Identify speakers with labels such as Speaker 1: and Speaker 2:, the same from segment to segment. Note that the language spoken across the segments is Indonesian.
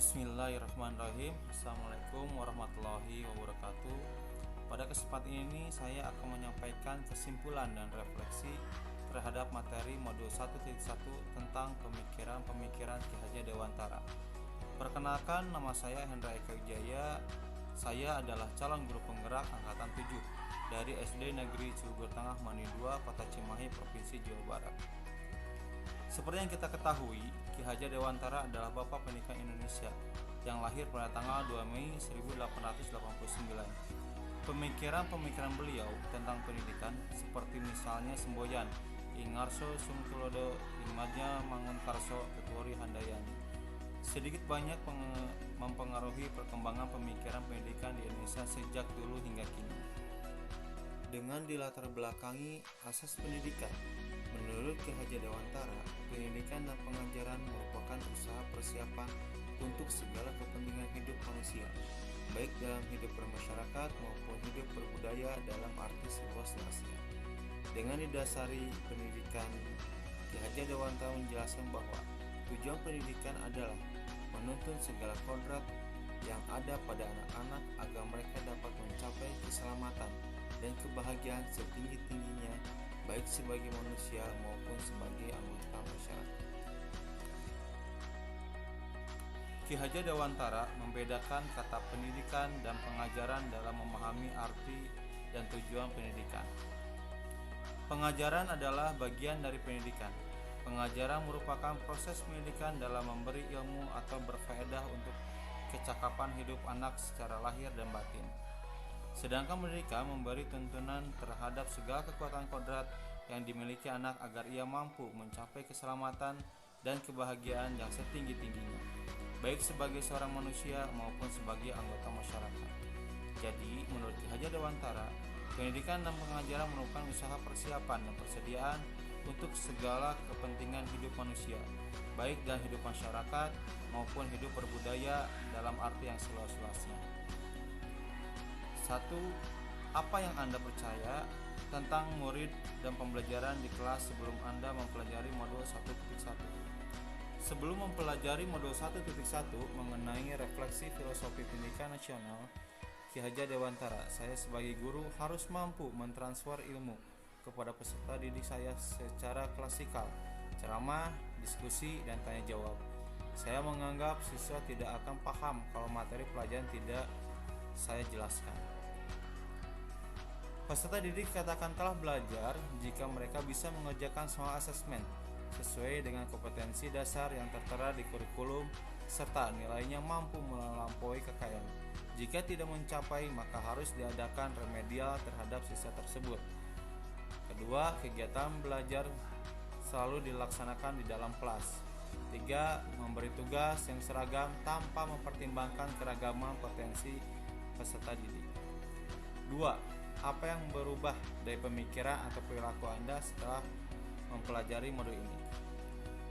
Speaker 1: Bismillahirrahmanirrahim. Assalamualaikum warahmatullahi wabarakatuh. Pada kesempatan ini saya akan menyampaikan kesimpulan dan refleksi terhadap materi modul 1.1 tentang pemikiran-pemikiran Ki Hajar Dewantara. Perkenalkan, nama saya Hendra Eka Wijaya. Saya adalah calon guru penggerak angkatan 7 dari SD Negeri Ciugur Tengah Mani 2, Kota Cimahi, Provinsi Jawa Barat. Seperti yang kita ketahui, Ki Hajar Dewantara adalah Bapak Pendidikan Indonesia yang lahir pada tanggal 2 Mei 1889. Pemikiran-pemikiran beliau tentang pendidikan seperti misalnya semboyan Ingarso Sungtulodo Imadnya Mangunkarso Tuturi Handayani sedikit banyak mempengaruhi perkembangan pemikiran pendidikan di Indonesia sejak dulu hingga kini. Dengan dilatar belakangi asas pendidikan, menurut Ki Hajar Dewantara, pendidikan dan pengajaran merupakan usaha persiapan untuk segala kepentingan hidup manusia, baik dalam hidup bermasyarakat maupun hidup berbudaya dalam arti seluas-luasnya. Dengan didasari pendidikan, Ki Hajar Dewantara menjelaskan bahwa tujuan pendidikan adalah menuntun segala kodrat yang ada pada anak-anak agar mereka dapat mencapai keselamatan dan kebahagiaan setinggi-tingginya, baik sebagai manusia maupun sebagai anggota masyarakat. Ki Hajar Dewantara membedakan kata pendidikan dan pengajaran dalam memahami arti dan tujuan pendidikan. Pengajaran adalah bagian dari pendidikan. Pengajaran merupakan proses pendidikan dalam memberi ilmu atau berfaedah untuk kecakapan hidup anak secara lahir dan batin. Sedangkan pendidikan memberi tuntunan terhadap segala kekuatan kodrat yang dimiliki anak agar ia mampu mencapai keselamatan dan kebahagiaan yang setinggi-tingginya, baik sebagai seorang manusia maupun sebagai anggota masyarakat. Jadi, menurut Ki Hajar Dewantara, pendidikan dan pengajaran merupakan usaha persiapan dan persediaan untuk segala kepentingan hidup manusia, baik dalam hidup masyarakat maupun hidup berbudaya dalam arti yang seluas-luasnya. 1. Apa yang Anda percaya tentang murid dan pembelajaran di kelas sebelum Anda mempelajari modul 1.1? Sebelum mempelajari modul 1.1 mengenai refleksi filosofi pendidikan nasional Ki Hajar Dewantara, saya sebagai guru harus mampu mentransfer ilmu kepada peserta didik saya secara klasikal, ceramah, diskusi, dan tanya jawab. Saya menganggap siswa tidak akan paham kalau materi pelajaran tidak saya jelaskan. Peserta didik katakan telah belajar jika mereka bisa mengerjakan soal asesmen sesuai dengan kompetensi dasar yang tertera di kurikulum serta nilainya mampu melampaui KKM. Jika tidak mencapai, maka harus diadakan remedial terhadap siswa tersebut. Kedua, kegiatan belajar selalu dilaksanakan di dalam kelas. 3. Memberi tugas yang seragam tanpa mempertimbangkan keragaman potensi peserta didik. 2. Apa yang berubah dari pemikiran atau perilaku Anda setelah mempelajari modul ini?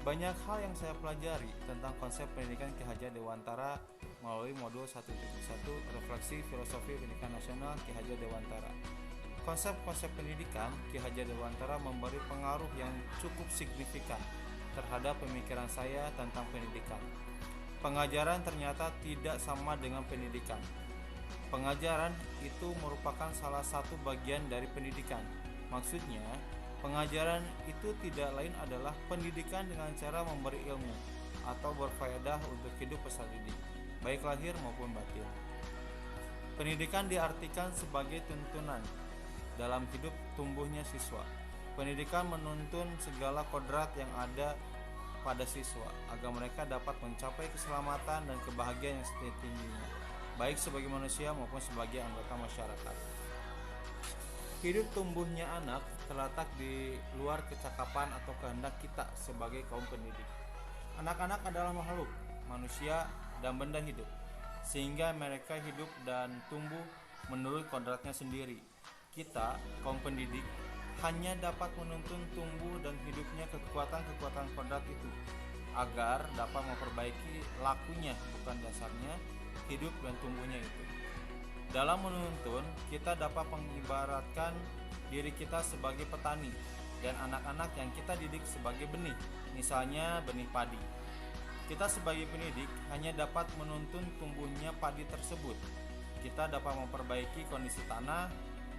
Speaker 1: Banyak hal yang saya pelajari tentang konsep pendidikan Ki Hajar Dewantara melalui modul 1.1 Refleksi Filosofi Pendidikan Nasional Ki Hajar Dewantara. Konsep-konsep pendidikan Ki Hajar Dewantara memberi pengaruh yang cukup signifikan terhadap pemikiran saya tentang pendidikan. Pengajaran ternyata tidak sama dengan pendidikan. Pengajaran itu merupakan salah satu bagian dari pendidikan. Maksudnya, pengajaran itu tidak lain adalah pendidikan dengan cara memberi ilmu atau berfaedah untuk hidup peserta didik, baik lahir maupun batin. Pendidikan diartikan sebagai tuntunan dalam hidup tumbuhnya siswa. Pendidikan menuntun segala kodrat yang ada pada siswa agar mereka dapat mencapai keselamatan dan kebahagiaan yang setinggi-tingginya, baik sebagai manusia maupun sebagai anggota masyarakat. Hidup tumbuhnya anak terletak di luar kecakapan atau kehendak kita sebagai kaum pendidik. Anak-anak adalah makhluk, manusia, dan benda hidup, sehingga mereka hidup dan tumbuh menurut kodratnya sendiri. Kita, kaum pendidik, hanya dapat menuntun tumbuh dan hidupnya kekuatan-kekuatan kodrat itu, agar dapat memperbaiki lakunya, bukan dasarnya, hidup dan tumbuhnya itu. Dalam menuntun, kita dapat mengibaratkan diri kita sebagai petani dan anak-anak yang kita didik sebagai benih, misalnya benih padi. Kita sebagai pendidik hanya dapat menuntun tumbuhnya padi tersebut. Kita dapat memperbaiki kondisi tanah,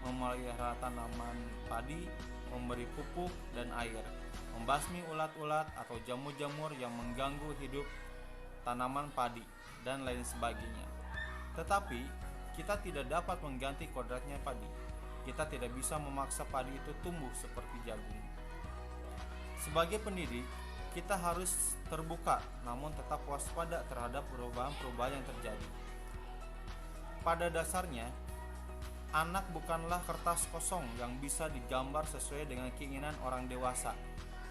Speaker 1: memelihara tanaman padi, memberi pupuk dan air, membasmi ulat-ulat atau jamur-jamur yang mengganggu hidup tanaman padi, dan lain sebagainya. Tetapi, kita tidak dapat mengganti kodratnya padi. Kita tidak bisa memaksa padi itu tumbuh seperti jagung. Sebagai pendidik, kita harus terbuka namun tetap waspada terhadap perubahan-perubahan yang terjadi. Pada dasarnya, anak bukanlah kertas kosong yang bisa digambar sesuai dengan keinginan orang dewasa,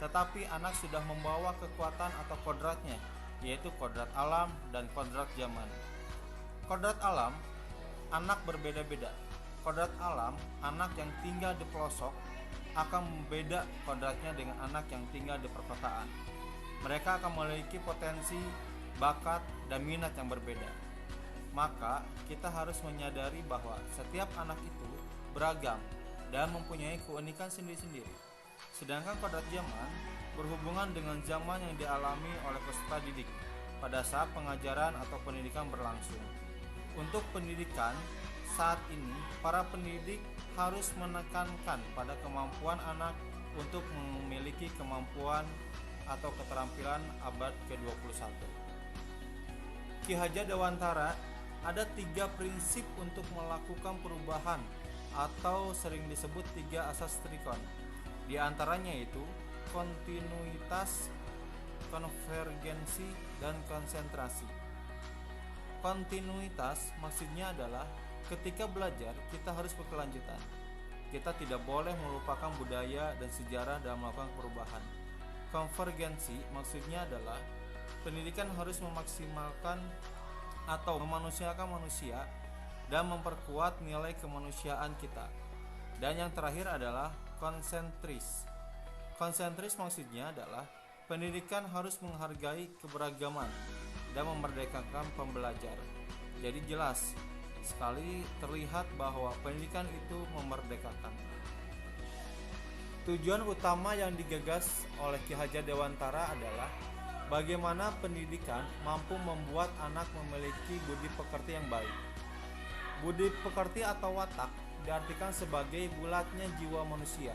Speaker 1: tetapi anak sudah membawa kekuatan atau kodratnya, yaitu kodrat alam dan kodrat zaman. Kodrat alam, anak berbeda-beda. Kodrat alam, anak yang tinggal di pelosok akan membeda kodratnya dengan anak yang tinggal di perkotaan. Mereka akan memiliki potensi, bakat, dan minat yang berbeda. Maka, kita harus menyadari bahwa setiap anak itu beragam dan mempunyai keunikan sendiri-sendiri. Sedangkan kodrat zaman berhubungan dengan zaman yang dialami oleh peserta didik pada saat pengajaran atau pendidikan berlangsung. Untuk pendidikan, saat ini para pendidik harus menekankan pada kemampuan anak untuk memiliki kemampuan atau keterampilan abad ke-21. Ki Hajar Dewantara ada 3 prinsip untuk melakukan perubahan atau sering disebut 3 asas trikon. Di antaranya yaitu kontinuitas, konvergensi, dan konsentrasi. Kontinuitas maksudnya adalah ketika belajar kita harus berkelanjutan. Kita tidak boleh melupakan budaya dan sejarah dalam melakukan perubahan. Konvergensi maksudnya adalah pendidikan harus memaksimalkan atau memanusiakan manusia dan memperkuat nilai kemanusiaan kita. Dan yang terakhir adalah konsentris. Konsentris maksudnya adalah pendidikan harus menghargai keberagaman dan memerdekakan pembelajar. Jadi jelas sekali terlihat bahwa pendidikan itu memerdekakan. Tujuan utama yang digagas oleh Ki Hajar Dewantara adalah bagaimana pendidikan mampu membuat anak memiliki budi pekerti yang baik. Budi pekerti atau watak diartikan sebagai bulatnya jiwa manusia.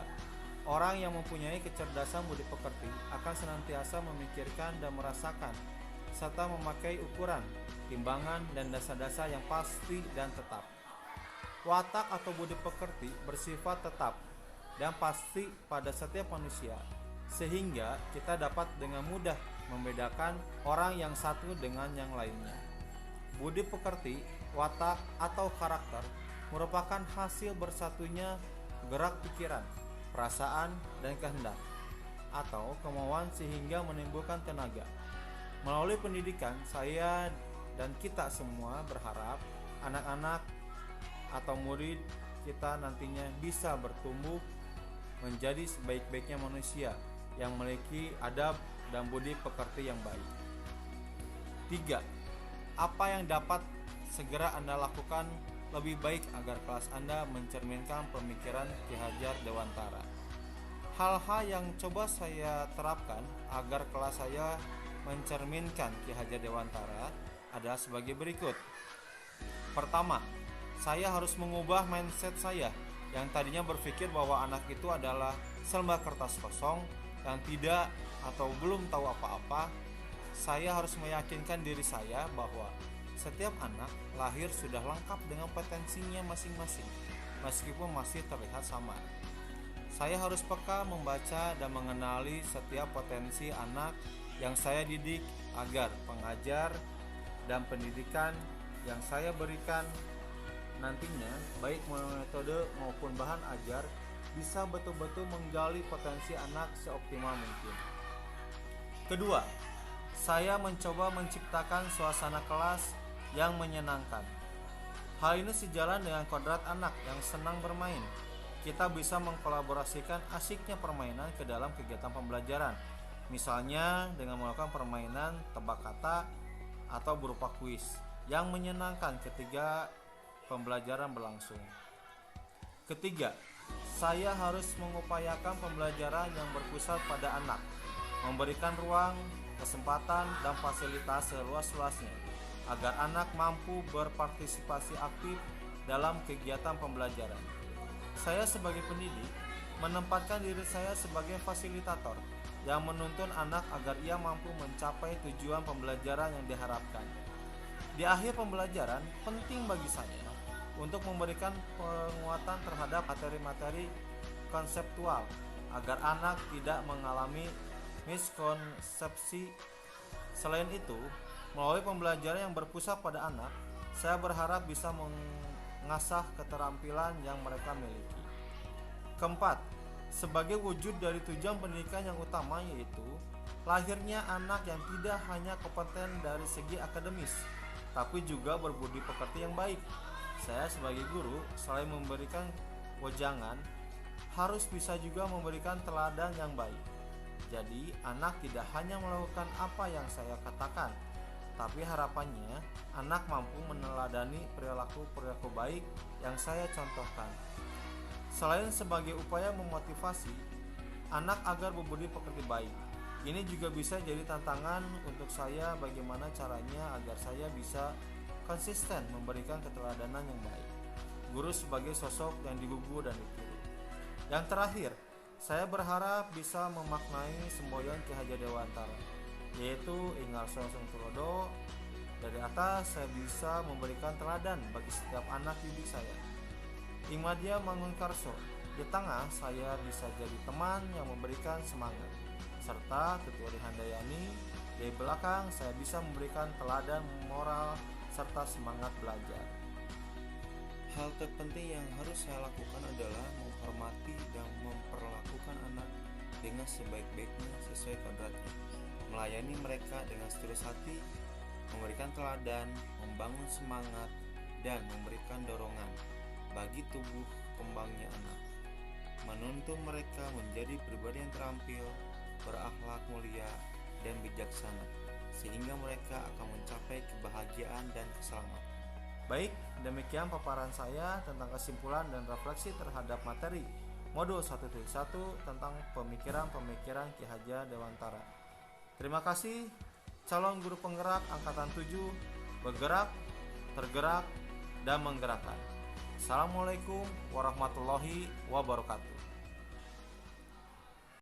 Speaker 1: Orang yang mempunyai kecerdasan budi pekerti akan senantiasa memikirkan dan merasakan serta memakai ukuran, timbangan, dan dasar-dasar yang pasti dan tetap. Watak atau budi pekerti bersifat tetap dan pasti pada setiap manusia, sehingga kita dapat dengan mudah membedakan orang yang satu dengan yang lainnya. Budi pekerti, watak, atau karakter merupakan hasil bersatunya gerak pikiran, perasaan, dan kehendak, atau kemauan sehingga menimbulkan tenaga. Melalui pendidikan, saya dan kita semua berharap anak-anak atau murid kita nantinya bisa bertumbuh menjadi sebaik-baiknya manusia yang memiliki adab dan budi pekerti yang baik. 3. Apa yang dapat segera Anda lakukan lebih baik agar kelas Anda mencerminkan pemikiran Ki Hajar Dewantara? Hal-hal yang coba saya terapkan agar kelas saya mencerminkan Ki Hajar Dewantara adalah sebagai berikut. Pertama, saya harus mengubah mindset saya yang tadinya berpikir bahwa anak itu adalah selembar kertas kosong yang tidak atau belum tahu apa-apa. Saya harus meyakinkan diri saya bahwa setiap anak lahir sudah lengkap dengan potensinya masing-masing, meskipun masih terlihat samar. Saya harus peka membaca dan mengenali setiap potensi anak yang saya didik agar pengajar dan pendidikan yang saya berikan nantinya, baik melalui metode maupun bahan ajar, bisa betul-betul menggali potensi anak seoptimal mungkin. Kedua, saya mencoba menciptakan suasana kelas yang menyenangkan. Hal ini sejalan dengan kodrat anak yang senang bermain. Kita bisa mengkolaborasikan asiknya permainan ke dalam kegiatan pembelajaran, misalnya dengan melakukan permainan tebak kata atau berupa kuis yang menyenangkan ketika pembelajaran berlangsung. Ketiga, saya harus mengupayakan pembelajaran yang berpusat pada anak, memberikan ruang kesempatan, dan fasilitas seluas-luasnya agar anak mampu berpartisipasi aktif dalam kegiatan pembelajaran. Saya sebagai pendidik menempatkan diri saya sebagai fasilitator yang menuntun anak agar ia mampu mencapai tujuan pembelajaran yang diharapkan. Di akhir pembelajaran, penting bagi saya untuk memberikan penguatan terhadap materi-materi konseptual agar anak tidak mengalami miskonsepsi. Selain itu, melalui pembelajaran yang berpusat pada anak, saya berharap bisa mengasah keterampilan yang mereka miliki. Keempat, sebagai wujud dari tujuan pendidikan yang utama, yaitu lahirnya anak yang tidak hanya kompeten dari segi akademis, tapi juga berbudi pekerti yang baik. Saya sebagai guru, selain memberikan wejangan, harus bisa juga memberikan teladan yang baik. Jadi, anak tidak hanya melakukan apa yang saya katakan, tapi harapannya anak mampu meneladani perilaku-perilaku baik yang saya contohkan. Selain sebagai upaya memotivasi anak agar berbudi pekerti baik, ini juga bisa jadi tantangan untuk saya bagaimana caranya agar saya bisa konsisten memberikan keteladanan yang baik. Guru sebagai sosok yang digugu dan ditiru. Yang terakhir, saya berharap bisa memaknai semboyan Ki Hajar Dewantara, yaitu Ingarso Tulodo. Dari atas saya bisa memberikan teladan bagi setiap anak didik saya. Ingmadya Mangunkarso, di tengah saya bisa jadi teman yang memberikan semangat, serta Tuturi Handayani, di belakang saya bisa memberikan teladan moral serta semangat belajar. Hal terpenting yang harus saya lakukan adalah menghormati dan memperlakukan anak dengan sebaik-baiknya sesuai kodratnya, melayani mereka dengan setulus hati, memberikan teladan, membangun semangat, dan memberikan dorongan bagi tubuh kembangnya anak, menuntun mereka menjadi pribadi yang terampil, berakhlak mulia, dan bijaksana, sehingga mereka akan mencapai kebahagiaan dan keselamatan. Baik, demikian paparan saya tentang kesimpulan dan refleksi terhadap materi modul 1.1 tentang pemikiran-pemikiran Ki Hajar Dewantara. Terima kasih, calon guru penggerak angkatan 7, bergerak, tergerak, dan menggerakkan. Assalamualaikum warahmatullahi wabarakatuh.